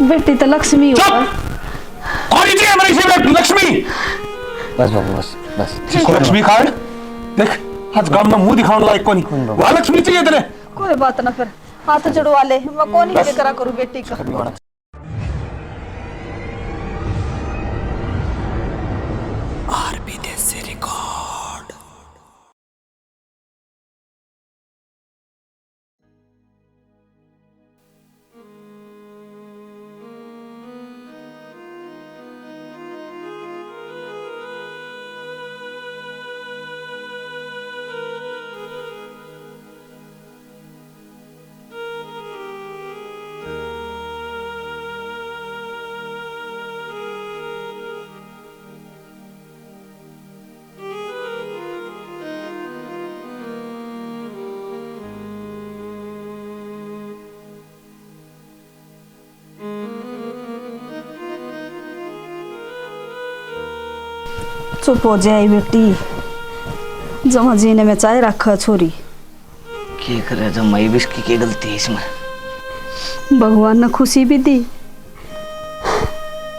बेटी तो लक्ष्मी हो लक्ष्मी। बस बाबू बस बस लक्ष्मी कार्ड देख, आज गांव में मुंह दिखाने लायक कौन वहाँ लक्ष्मी चाहिए तेरे। कोई बात ना, फिर हाथ जोड़वा ले, मैं कौन ही करा करूँ बेटी का। आरबी देसी रिकॉर्ड। चुप हो जाए बेटी, जमा जीने में चाय रखा छोरी। क्या करे जो मई भी इसकी क्या गलती है इसमें। भगवान ने खुशी भी दी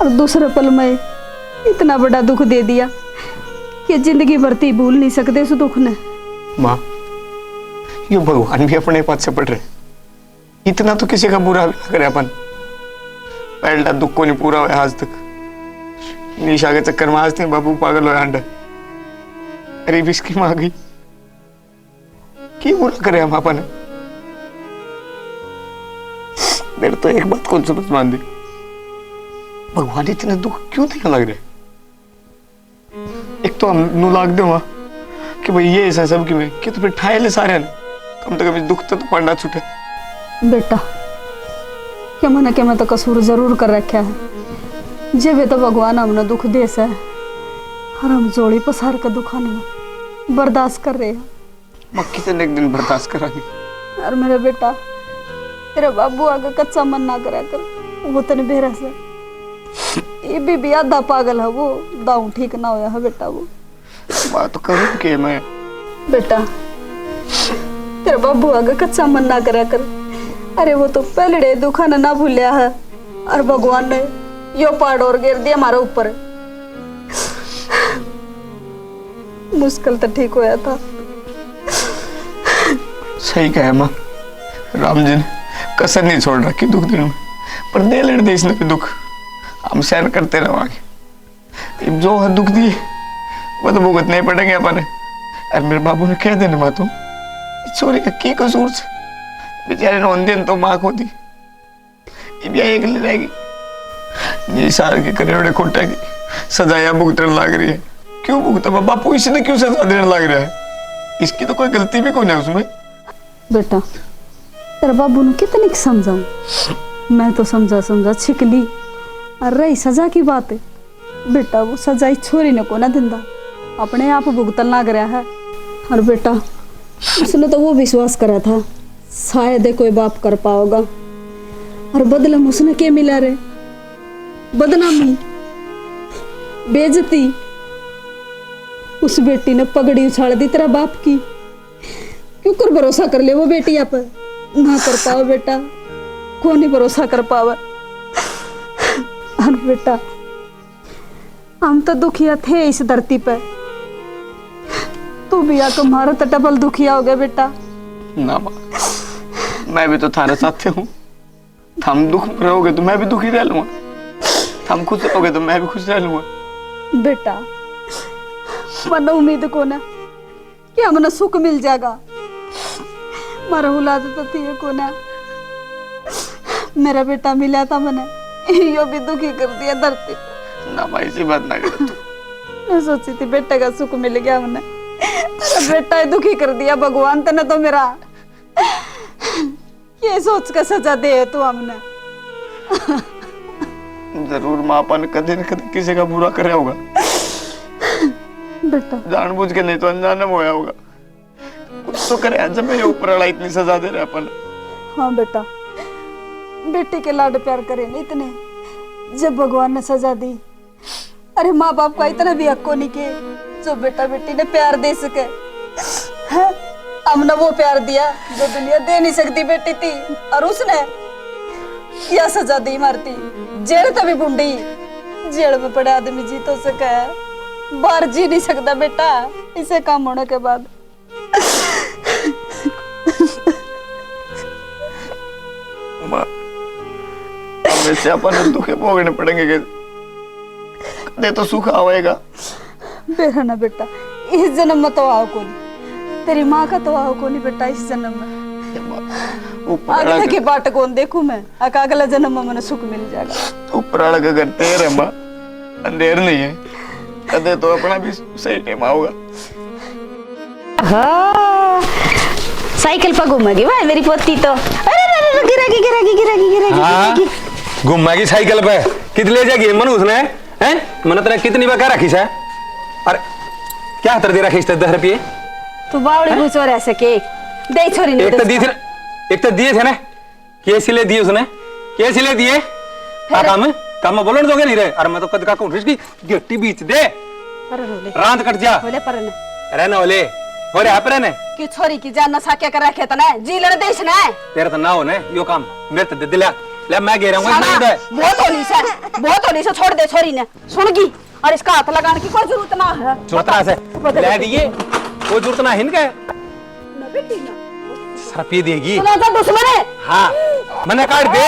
और दूसरे पल में इतना बड़ा दुख दे दिया कि जिंदगी भरती भूल नहीं सकते उस दुख ने। माँ, ये भगवान भी अपने पद से पड़ रहे, इतना तो किसी का बुरा भी ना करे अपन। पहला दुख को नहीं पूरा हुआ आज तक। निशा के चक्कर में आज नहीं बाबू पागल हो अंडा। अरे इसकी माँ गई, क्यों बुरा करे हम अपन। मेरे तो एक बात कौन समझ मान दी, भगवान इतने दुख क्यों देने लग रहे। एक तो हम नु लाग दे वहां कि भाई ये ऐसा सब क्यों है, कि तो फिर ठाए ले सारे ने कम से कम दुख तो पड़ना छूटे। बेटा क्या मैंने क्या मैं तो कसूर जरूर कर रखा है, जब तो भगवान हमने दुख दे से और हम जोड़ी पसार के दुखाने में बर्दाश्त कर रहे हैं। मक्की से एक दिन बर्दाश्त करांगी। और मेरा बेटा तेरा बाबू आगे कच्चा मन ना करा कर, वो तने बेरा से ये भी आधा पागल है, वो दाऊ ठीक ना होया है बेटा। वो बात तो करूं के मैं बेटा तेरा बाबू आगे कच्चा मन ना करा कर। अरे वो तो पहले दुखाना ना भूलिया है और भगवान ने यो पाड़ और गिर दिया हमारे ऊपर। मुश्किल तो ठीक होया था। सही कहा माँ, राम जी ने कसर नहीं छोड़ रखी दुख दिन में, पर दे लेने दे इसने भी दुख, हम सहन करते रहोगे। जो है दुख दिए वो तो भुगत नहीं पड़ेंगे अपन। और मेरे बाबू ने कह देने माँ तुम छोरी का की कसूर से बेचारे ने दिन तो माँ को दी, ये भी एक ले रहेगी। ये सारे के करेड़े खोटा की सजाया भुगतने लग रही है। क्यों भुगता बापू, इसने क्यों सजा देने लग रहा है। इसकी तो कोई गलती भी कौन है उसमें। बेटा तेरा बाबू ने कितनी समझाऊं, मैं तो समझा छिकली। और रही सजा की बात है, बेटा वो सजाई छोरी ने को ना दिंदा, अपने आप भुगतन लग रहा है। और बेटा उसने तो वो विश्वास करा था शायद कोई बाप कर पाओगा, और बदले में उसने क्या मिला रे, बदनामी, बेइज्जती। उस बेटी ने पगड़ी उछाड़ दी तेरा बाप की। क्यों कर भरोसा कर ले वो बेटी आप ना कर पाओ बेटा, कौन ही भरोसा कर पावा। और बेटा हम तो दुखिया थे इस धरती पे, तू भी आकर मारा तो डबल दुखिया हो गया बेटा। ना माँ, मैं भी तो थारे साथ हूँ। हम दुख में रहोगे तो मैं भी दुखी रह लूंगा, हम खुश रहोगे तो मैं भी खुश रह लूंगा। बेटा मन उम्मीद को ना कि हमने सुख मिल जाएगा, मारा औलाद तो थी को ना। मेरा बेटा मिला था मैंने, यो भी दुखी कर दिया धरती। ना भाई ऐसी बात ना कर तू। मैं सोची थी बेटे का सुख मिल गया हमने, बेटा ही दुखी कर दिया भगवान तेने तो मेरा। ये सोच कर सजा दे तू हमने। जरूर माँ अपन कदे न कदे किसी का बुरा करे होगा बेटा, जानबूझ के, नहीं तो अनजाने में होया होगा। कुछ तो करे जब मेरे ऊपर अड़ा इतनी सजा दे रहे अपन। हाँ बेटा, बेटी के लाड प्यार करे नहीं इतने, जब भगवान ने सजा दी। अरे माँ बाप का इतना भी हक को नहीं के जो बेटा बेटी ने प्यार दे सके। हमने वो प्यार दिया जो दुनिया दे नहीं सकती बेटी थी, और उसने क्या सजा दी मारती। जेल तभी बुंडी, जेल में पड़े आदमी जी तो सके, बाहर जी नहीं सकता बेटा इसे काम होने के बाद। माँ, हमेशा अपन दुखे भोगने पड़ेंगे कि कदे तो सुख आवेगा। बेरा ना बेटा, इस जन्म में तो आओ को नहीं, तेरी माँ का तो आओ को नहीं बेटा इस जन्म में। अगले की बाट कौन देखूं मैं, अगला जन्म में मैंने सुख मिल जाएगा। ऊपर वाला का घर तेर है माँ, अंधेर नहीं है, कदे तो अपना भी सही टाइम आओगा। साइकिल पर घूमेगी भाई मेरी पोती तो। अरे गिरागी। घूमेगी साइकिल पे, कित ले जाएगी मन उसने? हैं मैंने तेरा कितनी बार रखी है? अरे क्या हतर दे रखी 10 रुपये? तू बावड़ी बुचोर ऐसे के दे छोरी ने। एक तो दिए थे ना, कैसे ले दिए उसने? कैसे ले दिए? काम में बोलने दोगे नहीं रे? अरे मैं तो कद का कहूं इसकी गट्टी बीच दे, रात कट जा। बोले पर न रहना ओले हो रे आप रहने कि छोरी की जान ना साक्या कर रखे तना जी लड़ देश ना तेरा तो ना हो ने यो काम मेरे तो दे दिला ले मैं गे रहूंगा नहीं दे। बहुत होली से छोड़ दे छोरी ने, सुनगी और इसका हाथ लगाने की कोई जरूरत ना है। चौतरा से ले दिए, कोई जरूरत ना हिन के ना बेटी ना सरपी देगी। सुना जा दुश्मन है। हाँ मैंने काट दे,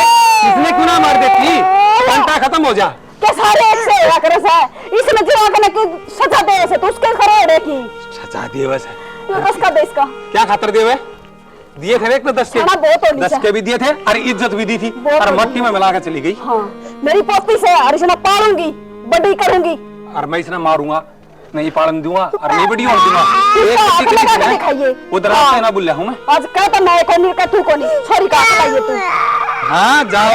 इसने क्यों ना मार देती? घंटा खत्म हो जा के सारे एक से हुआ करे सा इसने जीवा करने की सजा दे ऐसे तो उसके खरोड़े की सजा दे बस उसका दे इसका क्या खातर दे वे दिए थे एक तो 10 के भी दिए थे और इज्जत भी दी थी और मट्टी में मिला के चली गई। हाँ मेरी पोती से और इसने पालूंगी बड़ी करूंगी और मैं इसने मारूंगा नहीं पालन दूंगा और नहीं बड़ी होने दूंगा। दिखाइए उधर से ना बुल्ला हूं मैं आज कह तो मैं कोनी का तू कोनी छोरी का बताइए तू। हाँ जाओ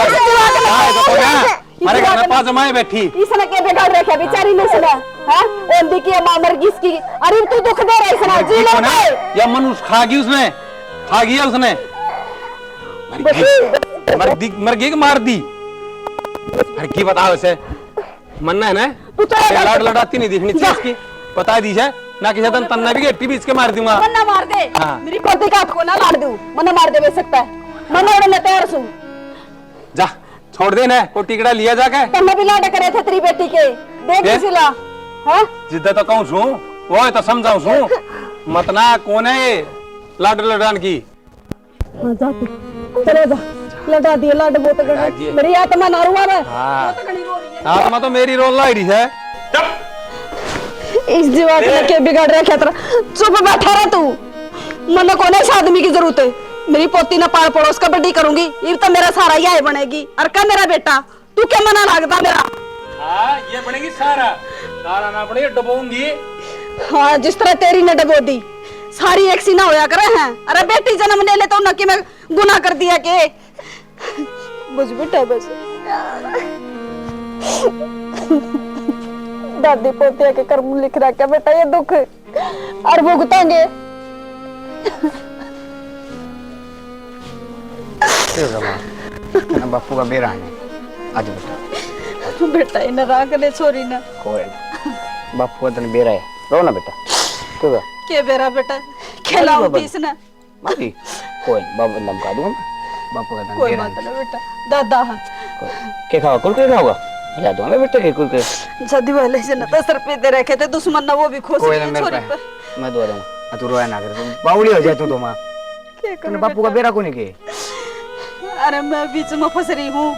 मारे घर में पास जमाए बैठी इसने के बिगाड़ रखे बेचारी ने सुना। हां ओंदी की मां मर गई इसकी, अरे तू दुख दे रहा इसने जी ले या मनुष्य खा गई उसने, खा गया उसने मर गई कि मार दी? अरे की बताओ इसे मन्ना है ना लाड लड़ाती नहीं दिखनी चाहिए इसकी, बता दी है ना किसी दिन तन्ना भी गेटी बीच के मार दूंगा। मन्ना मार दे मेरी पोती का को ना लाड़ दूं, मन्ना मार दे सकता है, मन्ना उड़ने तैयार सु जा छोड़ दे ना को टिकड़ा लिया जाके तन्ना भी लाड करे थे तेरी बेटी के देख सिला। हां जिद्दा तो कहूं छू वो तो समझाऊं छू मत ना कौन है लाड लड़ान की। हां जा तू चले जा लड़ा दिए लाड बहुत गड़ी मेरी आत्मा ना रुआ है। हां आत्मा तो मेरी रोल लाई रही है। इस जीवा के बिगाड़ रखा तेरा चुप बैठा रहा तू, मन को इस आदमी की जरूरत है। मेरी पोती ना पाल पड़ोस का बड्डी करूंगी ये तो मेरा सारा यह बनेगी और क्या मेरा बेटा तू क्या मना लगता मेरा? हाँ ये बनेगी सारा सारा ना बनेगी डबोंगी। हाँ जिस तरह तेरी ने डबो दी सारी एक सी ना होया करे हैं। अरे बेटी जन्म ले ले तो न कि मैं गुनाह कर दिया के बुझ बेटा बस दादी पोतिया के कर्म लिख रहा क्या बेटा ये दुख और भुगतेंगे। बापू का बेरा है आज बेटा बेटा इन राग ने छोरी ना कोई बापू का तन बेरा है रो ना बेटा क्यों के बेरा बेटा खिलाऊं बीस ना मारी कोई बाबू नाम का दूंगा बापू का तन कोई बेरा बात ना बेटा दादा है के खाओ कुरकुरे खाओगा ला दूंगा मैं बेटा के कुरकुरे जदी वाले से ना 10 रुपए दे रखे थे दुश्मन ना वो भी खुश कोई ना मेरे पे मैं दो दूंगा तू रोया ना कर तू बावड़ी हो जाए तू मां तूने बापू का बेरा कोनी के। अरे मैं बीच में फंस रही हूँ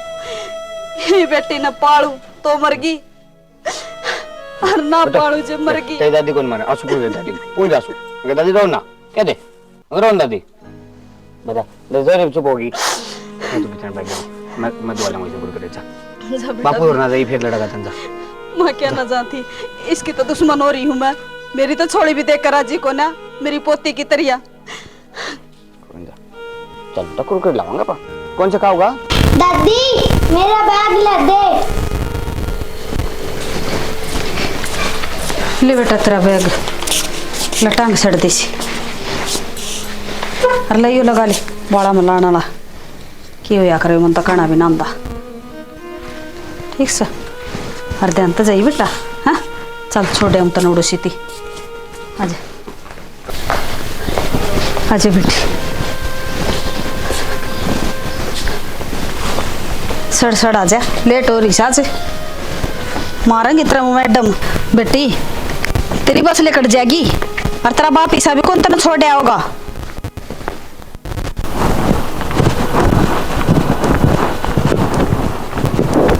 ये बेटी न पालू तो मर गई और ना पालू जब मर गई। तेरी दादी कौन मारे आंसू पूछ दादी पूछ आंसू अगर दादी रो ना कह दे रो ना दादी बता दादी चुप होगी मैं तो किचन बैठ जाऊं मैं दुआ लूंगा इसे पूरी करे जा बापू रोना जाई फिर लड़ागा तंजा मैं क्या ना जानती इसकी तो दुश्मन हो रही हूँ मैं, मेरी तो छोड़ी भी देख कर राजी को ना मेरी पोती की तरिया। चल तो कुरकुरे लाऊंगा पा कौन सा खाओगा? दादी मेरा बैग ला दे। ले बेटा तेरा बैग लटांग सड़ दी सी और ले यो लगा ले बाड़ा में लाना ला की होया करे मन तो खाना भी नाम दा ठीक से और ध्यान तो जाइए बेटा। हाँ चल छोड़े हम तो नोड़ो सीती आजा आजा बेटी। सड़ सड़ आजा, लेट हो रही साज। मारेंगे तेरा मैडम। बेटी तेरी बस लेकर जाएगी और तेरा बाप ईसा भी कौन तेने छोड़ दिया होगा।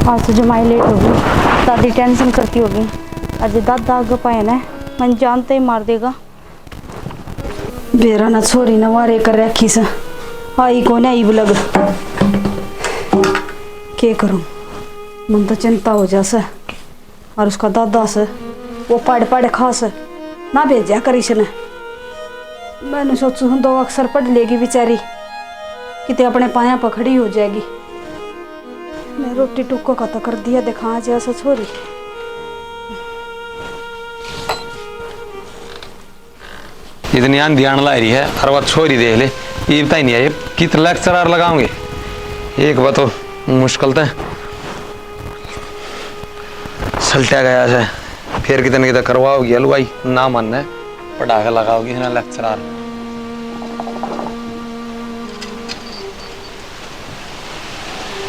आज तो जमाई लेट होगी, दादी टेंशन करती होगी। आज दादा आगे पाए ना मन जानते ही मार देगा। बेरा ना छोरी ना वारे कर रखी से आई कौन आई लग क्या करूं। मन तो चिंता हो जासे और उसका दादा से वो पढ़ पढ़ खास ना भेजा करी इसने। मैंने सोचू हूँ 2 अक्षर पढ़ लेगी बेचारी, कितने अपने पाया पर खड़ी हो जाएगी। मैं रोटी टुक्को का तो कर दिया, देखा आज ऐसा छोरी। इतनी आन ध्यान ला रही है और वह छोरी देख ले, ये पता ही नहीं है कितने लेक्चरर लगाओगे। एक बात तो मुश्किल था सलटा गया है, फिर कितने कितने करवाओगी हलवाई ना मन है पढ़ा के लगाओगी ना लेक्चरर।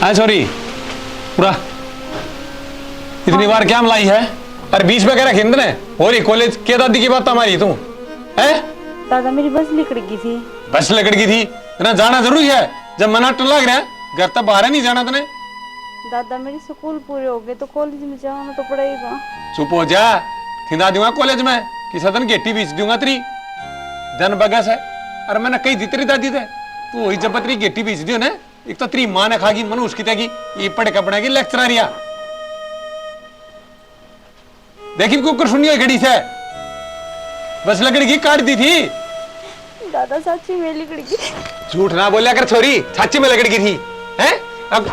हाँ सॉरी पूरा इतनी बार क्या मलाई है और बीच में कह रखी ने हो रही कॉलेज के दादी की बात हमारी तू है। दादा मेरी बस लिकड़ गई थी। बस लिकड़ गई थी इतना जाना जरूरी है जब मना टन लग रहा है, घर तक बाहर नहीं जाना तने। दादा मेरी स्कूल पूरे हो गए तो कॉलेज में जाना तो पड़ेगा। चुप हो जा, खिंदा दूंगा कॉलेज में कि सदन गेटी बीच दूंगा तेरी जन बगस है। और मैंने कही दी तेरी दादी थे तू वही जब तेरी गेटी बीच दियो ना, एक तो तेरी माँ ने खागी मनु उसकी तेगी ये पढ़े कपड़े की लेक्चररिया देखी कुकर सुनियो घड़ी से बस लकड़ी की काट दी थी। दादा सच्ची में लिकड़ गई। झूठ ना बोलिया कर छोरी, सच्ची में लकड़ी की थी हैं। अब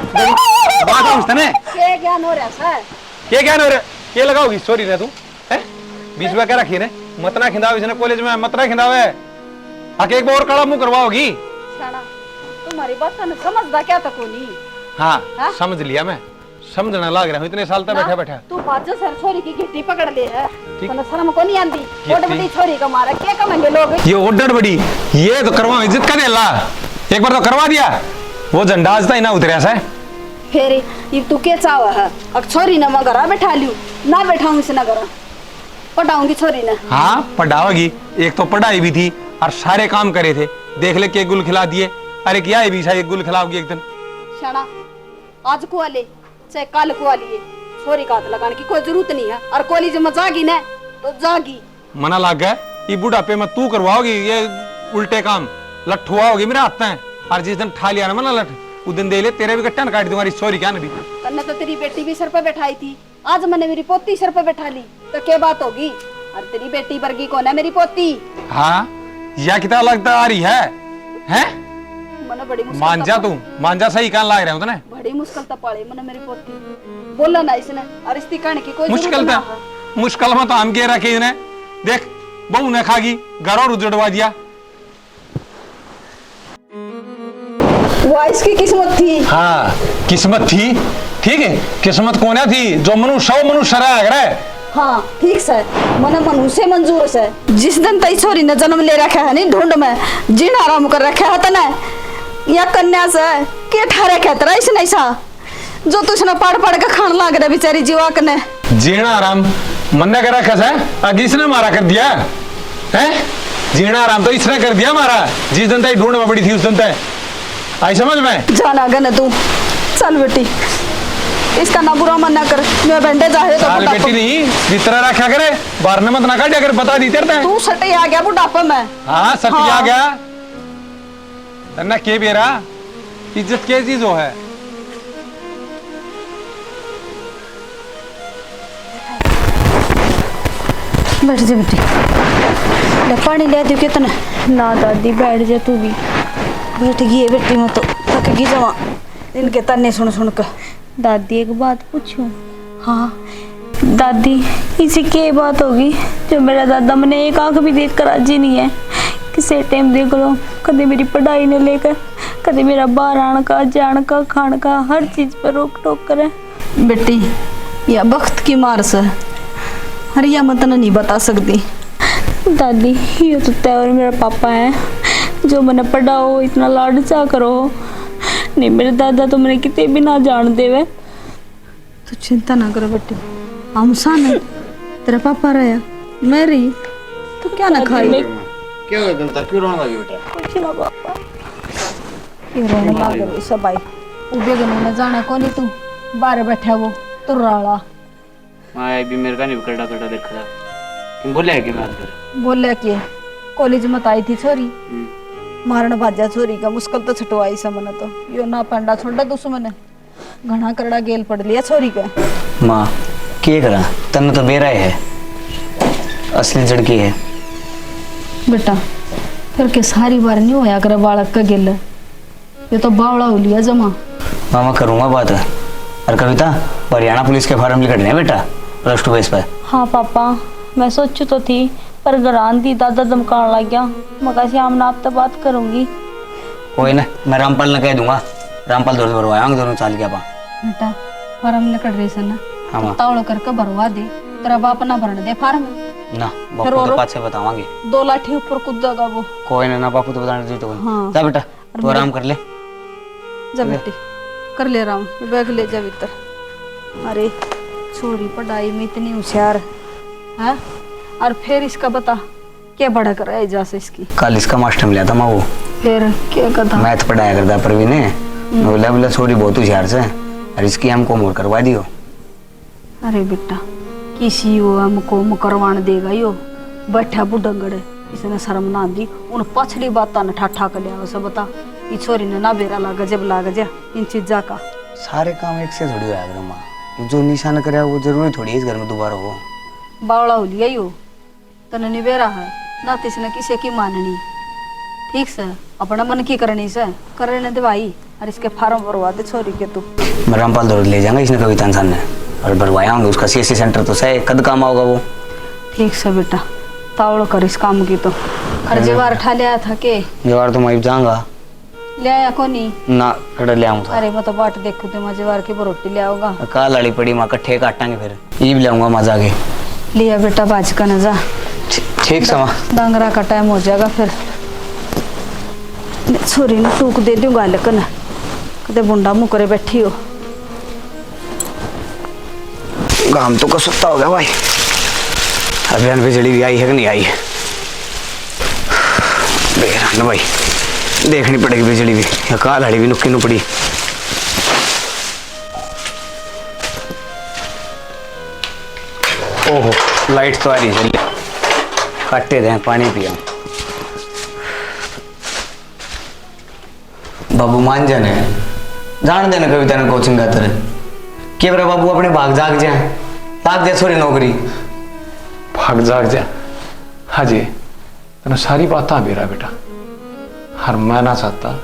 बात है उसने क्या ज्ञान हो रहा सर, क्या ज्ञान हो रहा ये लगाओगी सॉरी ना तू हैं बीच में क्या रखी ने मत ना खिंदावे इसने कॉलेज में मत ना खिंदावे आके एक बार और कड़ा मुंह करवाओगी। तुम्हारी बात का समझदा क्या तक नहीं। हाँ समझ लिया मैं, समझना लग रहा हूँ इतने साल तक बैठा बैठा। तू बात सर छोरी की गिट्टी पकड़ ले है तो शर्म को नहीं आंदी। छोटी बड़ी छोरी का मारा क्या कमेंगे लोग। ये ओडर बड़ी ये तो करवा इज्जत का देला एक बार तो करवा दिया वो झंडा आज तक ना उतरिया से। फिर ये तू क्या चावा है अब छोरी ना मगरा बैठा लियो ना बैठाऊं इसे नगरा पढ़ाऊंगी छोरी ने। हाँ पढ़ाओगी, एक तो पढ़ाई भी थी और सारे काम करे थे देख ले के गुल खिला दिए। अरे क्या है भी शायद गुल खिलाओगी एक दिन शाना आज को आले चाहे कल को आलिए छोरी का हाथ लगाने की कोई जरूरत नहीं है। और कॉलेज में जागी ना तो जागी मना लग गया ये बुढ़ापे में तू करवाओगी ये उल्टे काम लट्ठुआ होगी मेरे हाथ में। और जिस दिन ठा लिया ना मना लठ उस दिन दे ले तेरे भी कट्टन काट दूंगा छोरी क्या नबी। कन्ने तो तेरी बेटी भी सर पे बैठाई थी, आज मैंने मेरी पोती सर पे बैठा ली तो क्या बात होगी। और तेरी बेटी वर्गी कौन है मेरी पोती। हाँ या कितना लगता आ रही है हैं मने बड़ी मुश्किल मांझा तू मांझा सही कान लाग रहा हूँ तने बड़ी मुश्किल तो पड़े मने मेरी पोती बोला ना इसने और इसकी कहने की कोई मुश्किल था मुश्किल में तो हम कह रखे इन्हें देख बहू ने खागी घर और उजड़वा दिया। वो इसकी किस्मत थी। हाँ किस्मत थी ठीक है किस्मत कौन थी जो मनुष्य मनुष्य रहा। हाँ ठीक सर मने मनु से मंजूर से जिस दिन तई छोरी ने जन्म ले रखा है नहीं ढूंढ में जिन आराम कर रखा है तना या कन्या से के ठारे कहता है इसने ऐसा जो तुझने पढ़ पढ़ के खान लाग रहा बेचारी जीवाक ने जीना आराम मन्ने कर रखा है आगे इसने मारा कर दिया है। जीना आराम तो इसने कर दिया मारा जिस दिन तई ढूंढ में पड़ी थी उस दिन तक आई समझ में जाना गने तू चल बेटी इसका ना बुरा मन ना कर मैं बैंडेज आहे तो चल बेटी नहीं भीतर रखा करे बाहर में मत ना काट अगर बता दी तेरे तू सटे आ गया बुढ़ापा में। हाँ सटी आ गया तन्ना के बेरा इज्जत के चीज हो है। बैठ जा बेटी ले पानी ले दियो कितना ना दादी बैठ जा तू भी बैठ गई है बेटी में तो थक गई जमा इनके तन्ने सुन सुन कर। दादी एक बात पूछूं। हाँ दादी इसी की बात होगी जो मेरा दादा मैंने एक आंख भी देख कर राजी नहीं है। किसी टाइम देख लो कभी मेरी पढ़ाई ने लेकर कभी मेरा बाहर आने का जाने का खाने का हर चीज पर रोक टोक करे। बेटी यह वक्त की मार से अरे यह मैं तने नहीं बता सकती। दादी ये तो तय और मेरा पापा है जो मैंने पढ़ाओ इतना लाड चा करो। नहीं मेरे दादा तो मैंने कितने भी ना जान देवे। तू चिंता ना करो बेटे, हम सामने तेरा पापा रहा मैं रही, तू क्या ना खाई। क्या हुआ गलता, क्यों रोने लगी बेटा? कुछ ना पापा। ये रोने लग गई सब आई। उबे गने न जाना कोनी तू बाहर बैठा वो तुराला। मैं भी मेरे का नहीं करड़ा करड़ा देख रहा। तुम बोले है कि मैं कर बोले कि कॉलेज में आई थी छोरी, मारण बाजा छोरी का मुश्किल तो छटवाई समन तो यो ना पंडा छोड़ा दुश्मन घना करड़ा गेल पड़ लिया छोरी का। माँ क्या करा, तन तो बेरा है, असली जड़की है बेटा। फिर के सारी बार नहीं होया करे बालक का गिल, ये तो बावड़ा हो लिया जमा। मामा करूँगा बात। और कविता, हरियाणा पुलिस के फार्म लिखने हैं बेटा +2 बेस पर। हाँ पापा, मैं सोचू तो थी पर घर आंधी दादा धमकाने लग गया। मगर शाम ना आप तो बात करूंगी। कोई ना, मैं रामपाल ने कह दूंगा, रामपाल दौड़ भरवाया दोनों चाल के। बेटा फार्म लेकर रही सन ना, हाँ तावड़ो करके भरवा दे, तेरा बाप ना भरने दे फार्म ना। बापू तो पाछे बतावांगे, 2 लाठी ऊपर कूदेगा वो। कोई ना, बापू तो बताने दी तो कोई। हाँ। जा बेटा तू आराम कर ले। जा बेटी कर ले रहा हूँ, बैग ले जा भीतर। अरे छोरी पढ़ाई में इतनी होशियार है, और फिर इसका बता क्या बड़ा कर रहा है जैसे इसकी। कल इसका मास्टर मिला था माँ, वो फिर क्या कथा मैथ पढ़ाया करता प्रवीण ने। बोला बोला छोरी बहुत होशियार से, और इसकी हमको मोर करवा दियो। अरे बेटा किसी वो हमको मुकरवान देगा यो, बैठा बुढ़ंगड़े इसने शर्म ना दी, उन पछली बात न ठाठा कर लिया। उसे बता ये छोरी ने ना बेरा लागा जब लाग जा इन चीजा का। सारे काम एक से थोड़ी होया माँ, जो निशान करे वो जरूरी थोड़ी है इस घर में दोबारा हो। बावड़ा हो लिया यो तने निबेरा है ना, तिसने किसी की माननी। ठीक से अपना मन की करनी से करने दे भाई, और इसके फार्म भरवा दे छोरी के तू। मैं रामपाल दौड़ ले जाऊंगा इसने कविता इंसान ने, और भरवाया होंगे उसका CSC सेंटर तो सही कद काम आओगा वो। ठीक से बेटा तावड़ कर इस काम की तो। और जवार ठा लिया था के जवार तो मैं जाऊंगा ले आया कोनी ना, कड़ा ले आऊंगा। अरे मैं तो बाट देखू तो मैं जवार की रोटी ले आऊंगा। काल लड़ी पड़ी माँ कट्ठे काटांगे, फिर ये भी लाऊंगा मजा आगे। लिया बेटा बाज का न जा, ठीक समा डांगरा का टाइम हो जाएगा फिर। छोरी ने टूक दे दूँ गाल कन, कदे बुंडा मुँह करे बैठी हो। काम तो कसुत्ता हो गया भाई, अभियान पे जड़ी भी आई है कि नहीं आई है ना भाई, देखनी पड़ेगी बिजली भी, या काल हड़ी भी नुक्की नुपड़ी। ओहो लाइट तो आ रही है, काटे दें पानी पिया। बाबू मान जाने जान देना कविता ने कोचिंग का तरह के बरा बाबू अपने भाग जाग जाए, लाग दे छोरी नौकरी भाग जाग जा। हाँ जी तेना सारी बात बेरा बेटा, हर मैं ना चाहता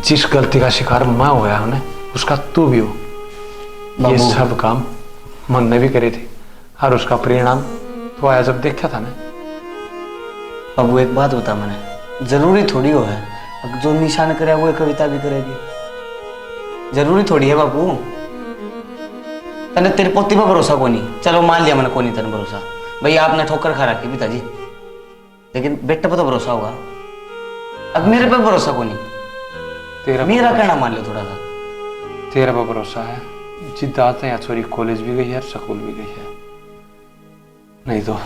जिस गलती का शिकार मैं होया हूं उसका तू भी हो। ये सब काम मन ने भी करे थे, और उसका परिणाम तो आया जब देखा था ना। बाबू एक बात बता मैंने, जरूरी थोड़ी हो है जो निशान करे वो कविता भी करेगी, जरूरी थोड़ी है बाबू। तने तेरे पोती पर भरोसा को नहीं, चलो मान लिया मैंने को नहीं तेरे भरोसा, भैया आपने ठोकर खा रखी पिताजी, लेकिन बेटे पर तो भरोसा होगा। अब मेरे पे भरोसा को नहीं, तेरा मेरा कहना मान लो थोड़ा सा। तेरा पर भरोसा है, जिद्द आते हैं छोरी कॉलेज भी गई है, स्कूल भी गई है, नहीं तो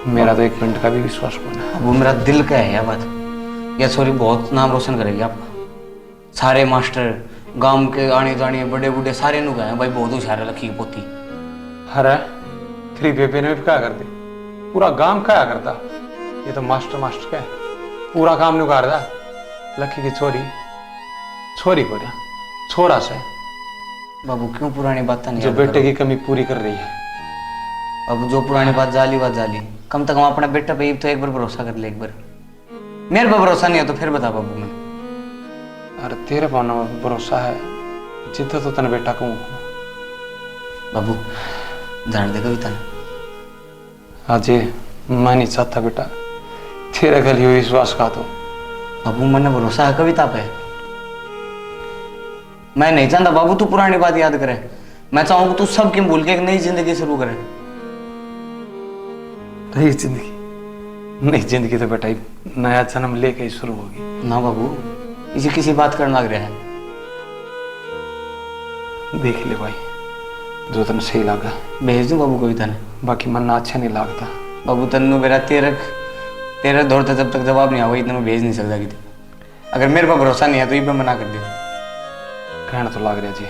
मेरा तो 1 मिनट का भी विश्वास को नहीं। वो मेरा दिल का है यह बात, यह छोरी बहुत नाम रोशन करेगी आपका। सारे मास्टर गांव के आने जाने बड़े बूढ़े सारे नु गए भाई, बहुत होशियार लखी की पोती। अरे तेरी बेबे ने भी क्या कर दी, पूरा गांव क्या करता, ये तो मास्टर का है, पूरा काम नहीं करता। लकी की छोरी को ना छोरा से बाबू क्यों पुरानी बात नहीं जो बेटे की कमी पूरी कर रही है। अब जो पुरानी बात जाली कम से कम अपना बेटा पे तो एक बार भरोसा कर ले, एक बार। मेरे पे भरोसा नहीं है तो फिर बता बाबू। मैं अरे तेरे पर भरोसा है, जिद्द तो तेने बेटा को बाबू जान दे कविता ने। आज मैं नहीं चाहता बेटा तेरे गली हुई विश्वास का तो। बाबू मैंने भरोसा है कविता पे, मैं नहीं चाहता बाबू तू पुरानी बात याद करे, मैं चाहूंगा तू सब क्यों भूल के एक नई जिंदगी शुरू करे। नई जिंदगी तो बेटा नया जन्म लेके ही शुरू होगी। ना बाबू, इसे किसी बात करना लग रहा है। देख ले भाई, जो तन सही लगा भेज दूं बाबू कोई तने। बाकी मन ना अच्छा नहीं लगता। बाबू तन्नू मेरा तेरह दौर तक जब तक जवाब नहीं आवा इतना भेज नहीं सकता कितने। अगर मेरे पर भरोसा नहीं है तो ये मैं मना कर दे। कहना तो लग रहा जी,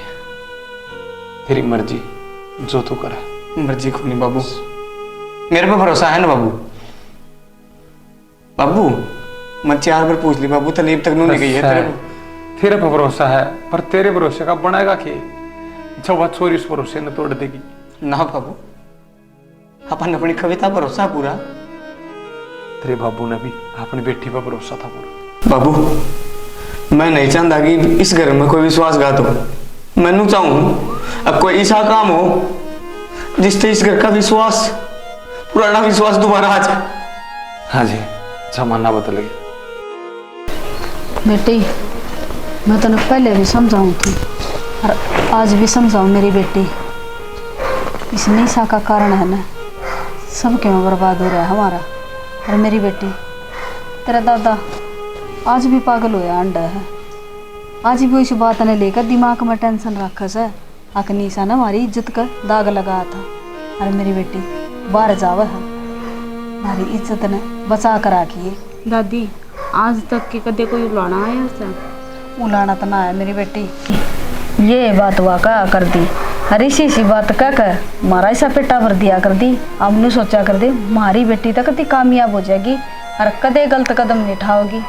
तेरी मर्जी, जो तू करे। मर्जी को नहीं बाबू, मेरे पे भरोसा है ना बाबू। बाबू मैं 4 बार पूछ ली बाबू, तलीब तक नहीं गई है तेरे को। तेरे पे भरोसा है, पर तेरे भरोसे का बनेगा कि जब वह चोरी उस भरोसे न तोड़ देगी। ना बाबू, अपन अपनी कविता भरोसा पूरा। तेरे बाबू ने भी अपनी बेटी पर भरोसा था पूरा। बाबू मैं नहीं चाहता कि इस घर में कोई विश्वासघात हो। मैं चाहूं अब कोई ऐसा काम हो जिससे इस घर का विश्वास, पुराना विश्वास दोबारा आ जाए। हाँ जी, जमाना बदल गया। बेटी मैं तने पहले भी समझाऊं थी और आज भी समझाऊं मेरी बेटी, इस निशा का कारण है ना सबके में बर्बाद हो रहा है हमारा। और मेरी बेटी, तेरा दादा आज भी पागल होया अंडा है। आज भी इस बात ने लेकर दिमाग में टेंशन रखस है। आक निशा ने हमारी इज्जत का दाग लगाया था। और मेरी बेटी बाहर जावा है, हमारी इज्जत ने बचा कर रखी है। दादी आज तक के कदे कोई उलाना आया से? उलाना तो ना है मेरी बेटी, ये बात हुआ क्या कर दी। हर इसी बात कह कर मारा ऐसा पेटा भर दिया कर दी। हमने सोचा कर दे हमारी बेटी तो कभी कामयाब हो जाएगी और कदे गलत कदम नहीं उठाओगी।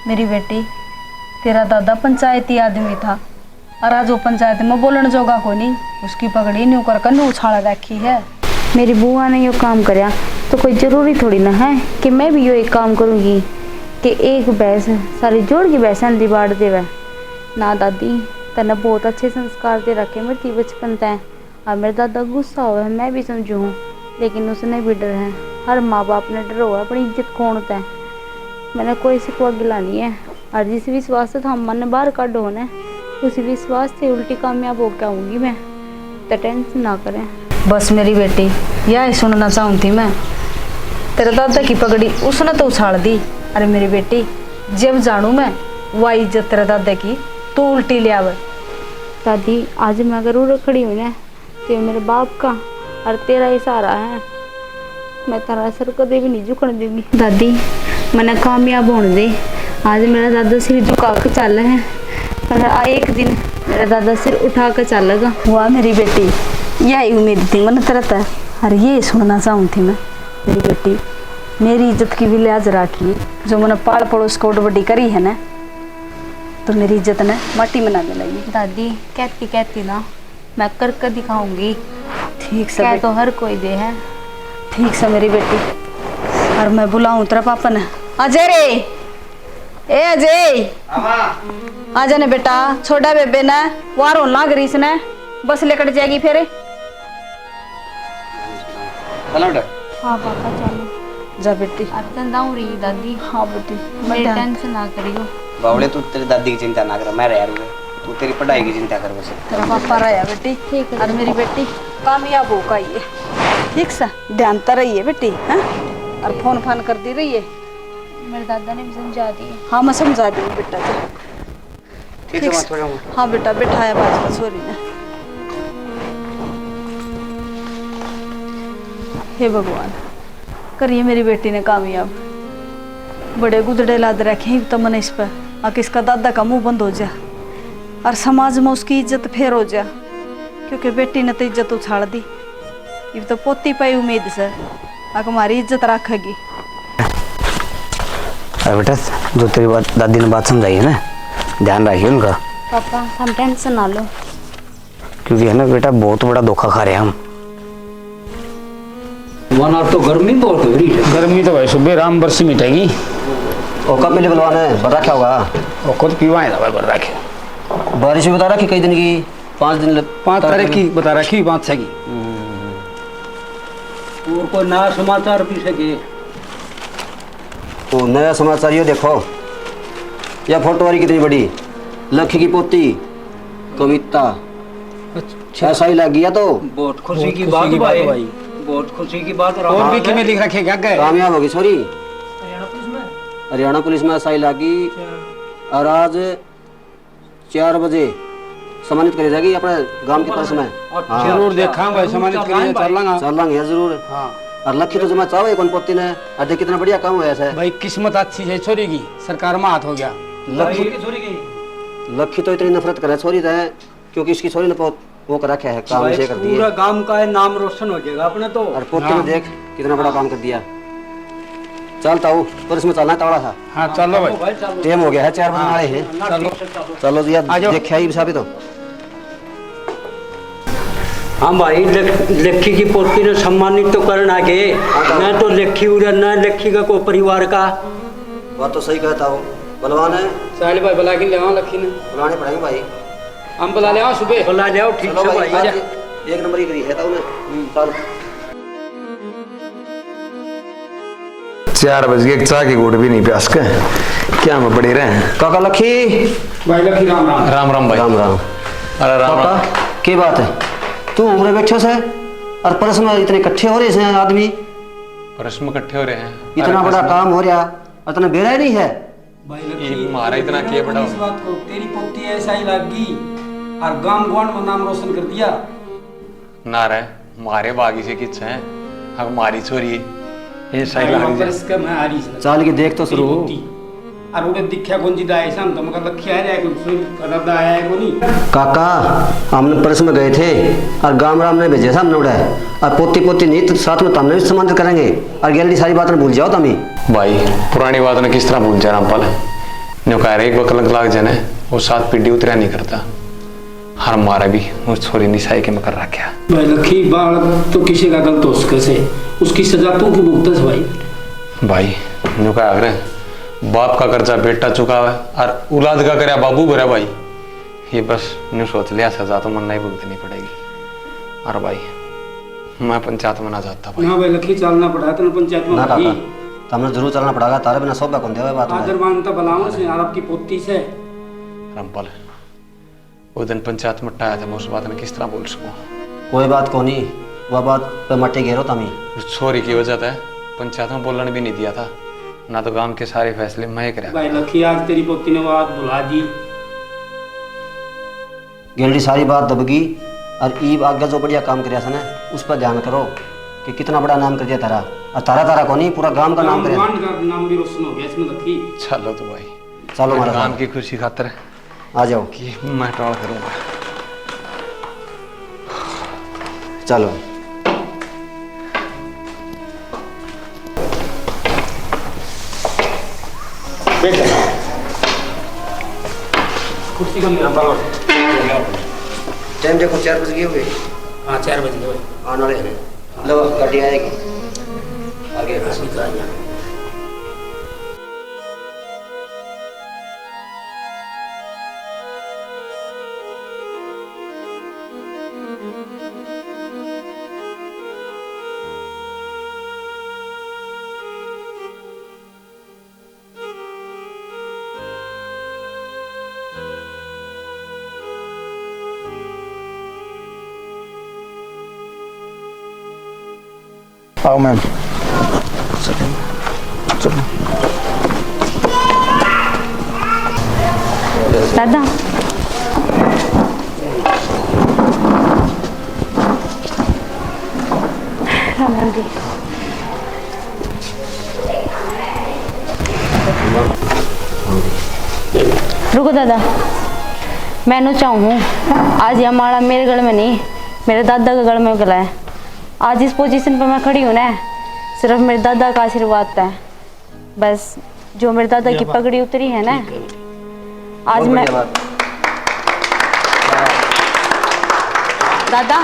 मेरी बेटी, तेरा दादा पंचायती आदमी था और आज वो पंचायत में बोलने जोगा को नहीं, उसकी पगड़ी न्यू कर नू उछाल रखी है। मेरी बुआ ने यो काम करया तो कोई जरूरी थोड़ी ना है कि मैं भी यो एक काम करूँगी कि एक भैंस सारी जोड़ की भैंस हल्दी बांट देवे ना। दादी तने बहुत अच्छे संस्कार दे रखे मेरी बचपन तय। और मेरे दादा गुस्सा हुआ है मैं भी समझू हूँ, लेकिन उसने भी डर है। हर माँ बाप ने डर हुआ अपनी इज्जत खोणता है। मैंने कोई सिखवा गिला नहीं है और जिस विश्वास से हम मन बाहर काटो ने उस विश्वास से उल्टी कामयाब हो के आऊँगी मैं, तो टेंशन ना करें। बस मेरी बेटी यही सुनना चाहूँ थी मैं। तेरे दादा की पगड़ी उसने तो उछाल दी। अरे मेरी बेटी, जब जानू मैं वह इज्जत तेरे दादा की तू उल्टी ले आवे। दादी आज मैं अगर उड़ खड़ी हूँ ना तो ये मेरे बाप का और तेरा ही सहारा है। मैं तेरा सर कदे भी नहीं झुकने दूंगी। दादी मैंने कामयाब होने दे। आज मेरा दादा सिर झुका के चल है और एक दिन मेरा दादा सिर उठा कर चलेगा। वाह मेरी बेटी, यही उम्मीद थी मैंने तेरा था। अरे ये सुनना चाहूँ थी मैं मेरी बेटी, मेरी इज्जत की भी लिहाज रखी। जो मैंने पाल पड़ोस कोट बड़ी करी है ना, तो मेरी इज्जत ने माटी में ना मिलेगी। दादी कहती ना मैं करके दिखाऊंगी। ठीक से क्या तो हर कोई दे है। ठीक से मेरी बेटी। और मैं बुलाऊं तेरा पापा ने। अजय रे, ए अजय आ जाने बेटा। छोटा बेबे ने वार होना लाग रही इसने, बस लेकर जाएगी फिर। हाँ पापा चलो। जा बेटी। अब तो जाऊँ रही दादी। हाँ बेटी, मेरी टेंशन ना करियो। बावले तू तेरी दादी की चिंता ना कर, मैं रह यार तू तेरी पढ़ाई की चिंता कर बस। तेरा पापा रहा बेटी। ठीक है। और मेरी बेटी कामयाब हो का ये ठीक सा ध्यान तो रही है बेटी। हाँ और फोन फान कर दी रही है। मेरे दादा ने भी समझा दिए। हाँ मैं समझा दी बेटा। जा ठीक है मैं थोड़ा। हाँ बेटा बिठाया बाज का छोरी ने। हे भगवान, करिए मेरी बेटी ने कामयाब। बड़े गुदड़े लाद रखे तो मन इस पर आ किसका दादा का मुंह बंद हो जा और समाज में उसकी इज्जत फेर हो जा, क्योंकि बेटी ने तो इज्जत उछाड़ दी। ये तो पोती पाई उम्मीद से आक हमारी इज्जत रखेगी। अरे बेटा, जो तेरी बात दादी ने बात समझाई है ना, ध्यान रखिए उनका। पापा हम टेंशन ना लो, क्योंकि है ना बेटा बहुत बड़ा धोखा खा रहे हैं हम। वरना तो गर्मी बहुत हो रही है। गर्मी तो भाई सुबह राम बरसी मिटेगी। और कब मिले बुलवाना है, बता क्या होगा। और खुद पीवाए ना भाई बर रखे। बारिश भी बता रखी कई दिन की, 5 दिन 5 तारीख की बता रखी, 5 की। और कोई नया समाचार पीछे के? तो नया समाचार ये देखो, यह फोटो वाली कितनी बड़ी, लक्ष्य की पोती कविता। ऐसा ही लग गया तो बहुत खुशी की बात भाई, बहुत खुशी की बात। और भी किमें लिख रखे क्या गए? कामयाब होगी सॉरी। हरियाणा पुलिस में एसआई लागी और आज 4 बजे सम्मानित करी जाएगी अपने गांव के पर्स में। हाँ। जरूर देखा भाई, सम्मानित करिए, चल लेंगे जरूर। हाँ और लक्ष्य तो जमा चाहो कौन पोती ने अरे कितना बढ़िया काम हुआ है भाई, किस्मत अच्छी है छोरी की, सरकार में हाथ हो गया। लक्ष्य तो इतनी नफरत करे छोरी है क्योंकि इसकी छोरी ने वो कर रखा है काम से कर दिया, पूरा गांव का नाम रोशन हो जाएगा अपने तो। और पोती ने देख कितना बड़ा काम कर दिया। चलता हूँ पर इसमें चलना तवड़ा था। हाँ चलो भाई, टाइम हो गया है 4 बजे आए हैं। चलो जी देखा ही साबित हो। हाँ भाई, लक्ष्मी की पोती ने सम्मानित तो करना के न तो लक्ष्मी उड़ा न लक्ष्मी का कोई परिवार का। बात तो सही कहता हूँ। बलवान है साले भाई बुला के ले आओ लक्ष्मी ने। बुलाने पड़ेंगे भाई, हम बुला ले आओ, सुबह बुला ले आओ। ठीक चलो है भाई, भाई, आजा। एक नंबर ही करी है तो चल 4 बज गए, चाय की घूट भी नहीं प्यास के क्या में पड़े रहे। काका लक्ष्मी भाई लक्ष्मी राम राम। राम राम भाई। राम राम। अरे राम राम। काका की बात है, तू उम्र बैठो से और परस में इतने इकट्ठे हो रहे हैं आदमी, परस में इकट्ठे हो रहे हैं, इतना बड़ा काम हो रहा और तने बेरा ही नहीं है। भाई ये मारा इतना किए बड़ा। इस बात को तेरी पोती ऐसा ही लागी और गांव गवांड में नाम रोशन कर दिया। ना रे मारे बागी से किच है, हमारी छोरी ये सही लग रही इसका मैं आ रही चाल के देख तो शुरू और उड़े दिखा कौन जी दाए शाम तो मगर लक्ष्य आ जाए कोई करदा आया है कोनी। काका हमने परस में गए थे और गांव राम ने भेजे हमने उड़ा और पोती पोती नहीं तो साथ में हमने भी सम्मानित करेंगे और गैलरी सारी बात भूल जाओ तुम। भाई पुरानी बात ने किस तरह भूल जाए रामपाल, न्यू कह रहे एक बकलंक लाग जाने वो 7 पीढ़ी उतरा नहीं करता, हर मारा भी उस छोरी निशाई के में कर रखा। भाई लक्ष्मी बालक तो किसी का गलत हो सके, उसकी सजा तू की भुगत है भाई न्यू कह रहे बाप का कर्जा बेटा चुका है और औलाद का करे बाबू भरा भाई, ये बस न्यू सोच लिया सजा तो मन नहीं भुगतनी पड़ेगी। और भाई मैं पंचायत में ना जाता भाई। ना भाई लक्ष्मी चलना पड़ा तो पंचायत में ना काका हमने जरूर चलना पड़ेगा, तारे बिना सौदा कौन देवे बात आदर मानता बलाओ से यार आपकी पोती से। रामपाल वो दिन पंचायत में आया था, मैं उस बात में किस तरह बोल सकूं। कोई बात को नहीं, वह बात पे मट्टे घेरो तमी। उस छोरी की वजह से पंचायत में बोलने भी नहीं दिया था, ना तो गांव के सारे फैसले मैं कराया। भाई लक्ष्मी आज तेरी पोती ने बात बुला दी, गैलरी सारी बात दबगी और ईब आगे जो बढ़िया काम कराया था ना उस पर ध्यान करो कि कितना बड़ा नाम कर दिया तारा, और तारा तारा को नहीं पूरा गांव का नाम कराया। नाम भी रोशन हो गया इसमें लक्ष्मी। चलो तो भाई चलो हमारा गांव की खुशी खातर आ जाओ कि मैं टॉल करूंगा। चलो कुर्सी का नहीं टाइम देखो 4 बज गए हुए। हाँ 4 बजे भाई आने वाले हैं, लो गाड़ी आएगी आगे आओ मैम। दादा राम राम जी। रुको दादा, मैंने चाहूँ आज ये माला मेरे गल में नहीं मेरे दादा के गल में गला है। आज इस पोजीशन पर मैं खड़ी हूँ ना सिर्फ मेरे दादा का आशीर्वाद है, बस जो मेरे दादा की पगड़ी उतरी है ना आज मैं दादा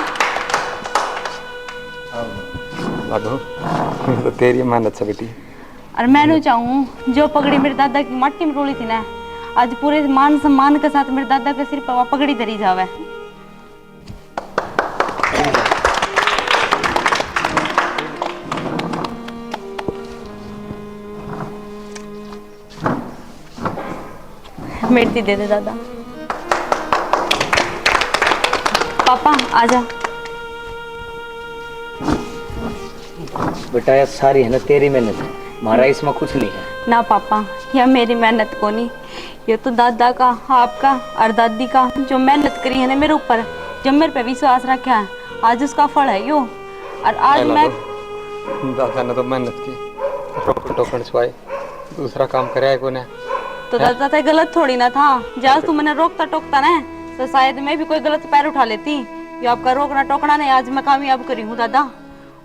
तो तेरी मेहनत से बेटी। और मैं चाहूँ जो पगड़ी मेरे दादा की मट्टी में रोली थी ना आज पूरे मान सम्मान के साथ मेरे दादा के सिर पर पगड़ी धरी जावे। मिर्ची दे दे दादा। पापा आजा। बेटा ये सारी है ना तेरी मेहनत, हमारा इसमें कुछ नहीं है। ना पापा, यह मेरी मेहनत को नहीं, ये तो दादा का, आपका और दादी का जो मेहनत करी है ना मेरे ऊपर, जब मेरे पे विश्वास रखा है, आज उसका फल है यो। और आज मैं दादा ने तो मेहनत की, टोकन छुआए, दूसरा काम करे को ने। तो दादा तो गलत थोड़ी ना था, जहाँ तू मैंने रोकता टोकता ना तो शायद मैं भी कोई गलत पैर उठा लेती। ये आपका रोकना टोकना नहीं आज मैं कामयाब करी हूँ दादा।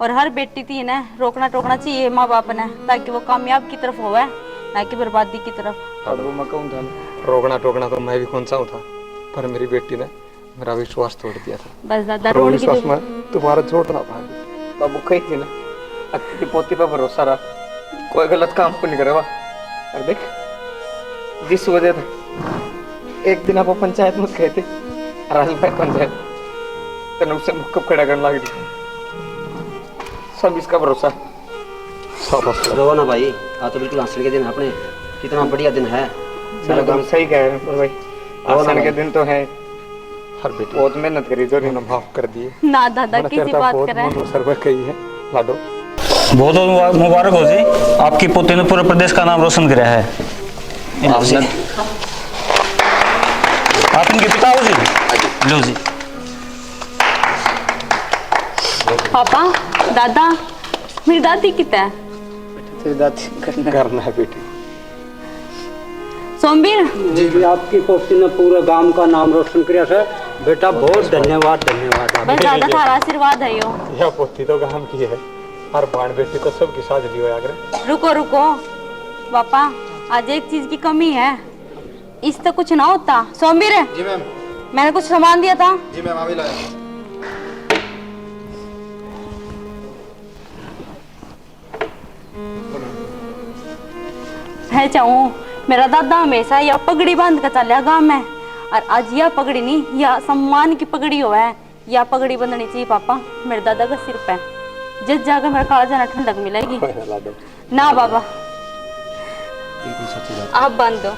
और हर बेटी थी ना रोकना टोकना चाहिए माँ बाप ने, ताकि वो कामयाब की तरफ होवे ना कि बर्बादी की तरफ। अब मैं कहूँ था रोकना टोकना तो मैं भी कौन सा था, पर मेरी बेटी ने मेरा विश्वास तोड़ दिया था। बस दादा रोड की विश्वास में तुम्हारा चोट ना पाए। बाबू कही थी ना, अक्की पोती पर भरोसा रख, कोई गलत काम को नहीं करेगा। और देख जिस वजह से एक दिन आप पंचायत में गए थे, राजभाई पंचायत तेने उससे मुक्कब खड़ा करने लग दी, सब इसका भरोसा। रो ना भाई, आज तो बिल्कुल आसन के दिन है अपने, कितना बढ़िया दिन है। सारा काम सही कह रहे हैं भाई, आसन के दिन तो है। हर बेटी बहुत मेहनत करी जो ने माफ कर दिए ना दादा किसी बात करे। सर्वे कही है लाडो। बहुत बहुत मुबारक हो जी, आपकी पोते ने पूरे प्रदेश का नाम रोशन किया है। आप इनके पिता हो जी? लो जी। पापा, दादा, मेरी दादी कितना है? तेरी दादी करना है बेटी। सोमवीर जी, आपकी पोती ने पूरे गांव का नाम रोशन किया है बेटा, बहुत धन्यवाद धन्यवाद। बस दादा थारा आशीर्वाद है यो। यह पोती तो काम की है, हर बाण बेटी तो सबकी साझी हो आगे। रुको रुको पापा, आज एक चीज की कमी है, इस तक कुछ ना होता। सोमवीर जी मैम। मैंने कुछ सामान दिया था। जी मैम अभी लाया। है चाहूँ मेरा दादा हमेशा यह पगड़ी बांध कर चलिया गाँव में, और आज यह पगड़ी नहीं, यह सम्मान की पगड़ी हो है, यह पगड़ी बंधनी चाहिए पापा मेरे दादा का सिर पे, जिस जगह मेरा काला जाना ठंडक मिलेगी। ना बाबा आप बांध दो,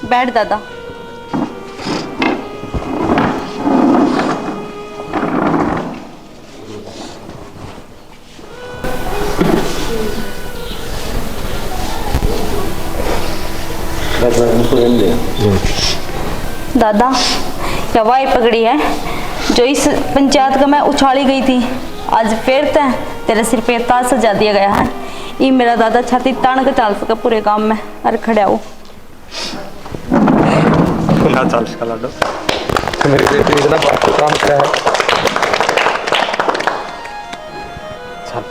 बैठ दादा। दादा यह वही पगड़ी है जो इस पंचायत का मैं उछाली गई थी, आज फिर तेरे सिर पे ताज सजा दिया गया है। ये मेरा दादा छाती तान के चाल सका पूरे काम में। अरे खड़ा हो ना चाल सका लाडो, मेरी बेटी इतना काम किया है। चल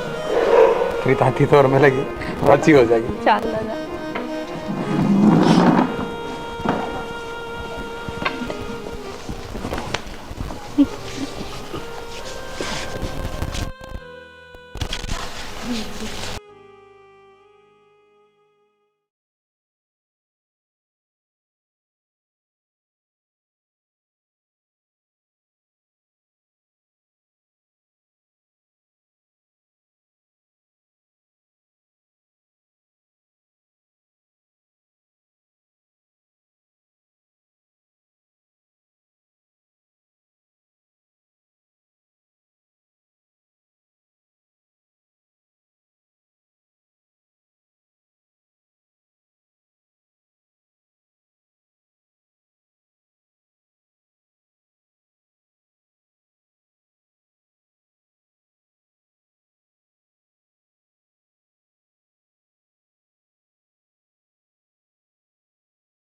तेरी दादी तो और में लगी, अच्छी हो जाएगी। चल दादा।